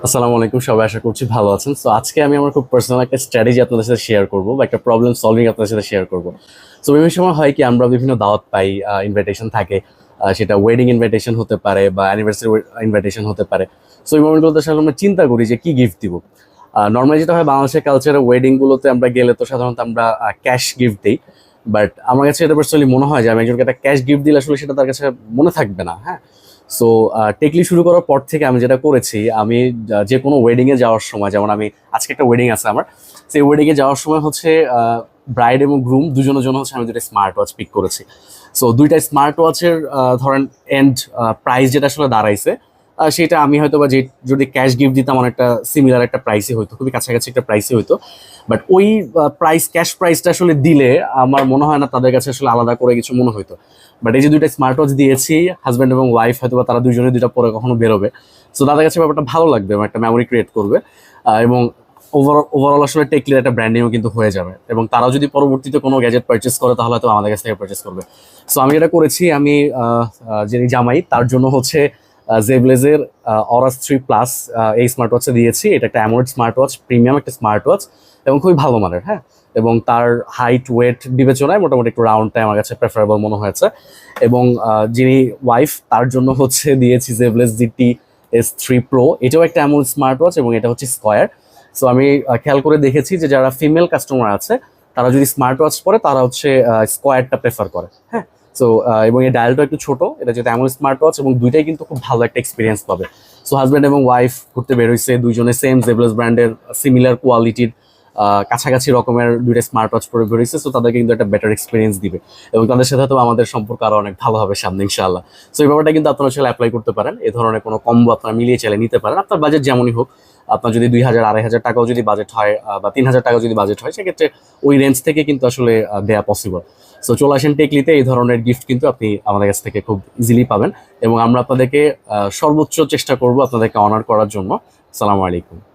আসসালামু আলাইকুম, সবাই আশা করছি ভালো আছেন। সো আজকে আমি আমার খুব পার্সোনাল একটা স্ট্র্যাটেজি আপনাদের সাথে শেয়ার করব বা একটা প্রবলেম সলভিং আপনাদের সাথে শেয়ার করব। সো বিভিন্ন সময় হয় কি আমরা বিভিন্ন দাওয়াত পাই, ইনভাইটেশন থাকে, সেটা ওয়েডিং ইনভাইটেশন হতে পারে বা অ্যানিভার্সারি ইনভাইটেশন হতে পারে। সো এই মোমেন্টগুলোতে আসলে আমরা চিন্তা করি যে কি গিফট দিব। নর্মালি যেটা হয় বাংলাদেশের কালচারে ওয়েডিংগুলোতে আমরা গেলে তো সাধারণত আমরা ক্যাশ গিফট দিই। বাট আমার কাছে এটা পার্সোনালি মনে হয় যে আমি একজনকে একটা ক্যাশ গিফট দিলে আসলে সেটা তার কাছে মনে থাকবে না। হ্যাঁ, সো টেকলি শুরু করার পর থেকে আমি যেটা করেছি, আমি যে কোনো ওয়েডিংয়ে যাওয়ার সময়, যেমন আমি আজকে একটা ওয়েডিং আছে আমার, সেই ওয়েডিংয়ে যাওয়ার সময় হচ্ছে ব্রাইড এবং গ্রুম দুজনের জন্য হচ্ছে আমি দুটো স্মার্ট ওয়াচ পিক করেছি। সো দুইটা স্মার্ট ওয়াচের ধরেন এন্ড প্রাইস যেটা আসলে দাঁড়াইছে, সেটা আমি হয়তো বা যে যদি ক্যাশ গিফট দিতাম অনেকটা সিমিলার একটা প্রাইসই হয়তো, খুবই কাছাকাছি একটা প্রাইসই হয়তো। বাট ওই ক্যাশ প্রাইসটা আসলে দিলে আমার মনে হয় না তাদের কাছে আসলে আলাদা করে কিছু মনে হইতো। বাট এই যে দুইটা স্মার্ট ওয়াচ দিয়েছি, হাজব্যান্ড এবং ওয়াইফ হয়তো বা তারা দুজনে দুইটা পরে কখনো বেরোবে, সো তাদের কাছে ব্যাপারটা ভালো লাগবে এবং একটা মেমোরি ক্রিয়েট করবে। এবং ওভারঅল আসলে টেকলির একটা ব্র্যান্ডিংও কিন্তু হয়ে যাবে, এবং তারাও যদি পরবর্তীতে কোনো গ্যাজেট পারচেস করে তাহলে হয়তো আমাদের কাছ থেকে পারচেস করবে। সো আমি যেটা করেছি, আমি যিনি জামাই তার জন্য হচ্ছে জেবলেজের অরাস 3 প্লাস এই স্মার্ট ওয়াচটা দিয়েছি। এটা একটা অ্যামোলেড স্মার্ট ওয়াচ, প্রিমিয়াম একটা স্মার্ট ওয়াচ এবং খুবই ভালো মানের। হ্যাঁ, এবং তার হাইট ওয়েট বিবেচনায় মোটামুটি একটু রাউন্ডটাই আমার কাছে প্রেফারেবল মনে হয়েছে। এবং যিনি ওয়াইফ তার জন্য হচ্ছে দিয়েছি জেবলেস GT S3 Pro। এটাও একটা অ্যামোলেড স্মার্ট ওয়াচ এবং এটা হচ্ছে স্কয়ার। সো আমি খেয়াল করে দেখেছি যে যারা ফিমেল কাস্টমার আছে তারা যদি স্মার্ট ওয়াচ পরে তারা হচ্ছে স্কয়ারটা প্রেফার করে। হ্যাঁ, সো এবং এই ডায়ালটা একটু ছোট, এটা যেহেতু এমন স্মার্ট ওয়াচ এবং দুইটাই কিন্তু খুব ভালো একটা এক্সপিরিয়েন্স পাবে। সো হাজব্যান্ড এবং ওয়াইফ ঘুরতে বের হয়েছে, দুইজনে সেম জেবলেস ব্র্যান্ডের সিমিলার কোয়ালিটির কাছাকাছি রকমের দুইটা স্মার্ট ওয়াচ পরে বের হয়েছে। সো তাদেরকে কিন্তু একটা বেটার এক্সপিরিয়েন্স দিবে এবং তাদের সাথে হয়তো আমাদের সম্পর্ক আরো অনেক ভালো হবে সামনে ইনশাআল্লাহ। সো এই ব্যাপারটা কিন্তু আপনারা আসলে অ্যাপ্লাই করতে পারেন। এই ধরনের কোনো কম্বো আপনারা মিলিয়ে চাইলে নিতে পারেন, আপনার বাজেট যেমনই হোক। আপনার যদি 2,000 2,500 টাকাও যদি বাজেট হয় বা 3,000 টাকাও যদি বাজেট হয়, সেক্ষেত্রে ওই রেঞ্জ থেকে কিন্তু আসলে দেয়া পসিবল। সো চলে আসেন টেকলিতে, এই ধরনের গিফট কিন্তু আপনি আমাদের কাছ থেকে খুব ইজিলি পাবেন এবং আমরা আপনাদেরকে সর্বোচ্চ চেষ্টা করব আপনাদেরকে অনার করার জন্য। আসসালামু আলাইকুম।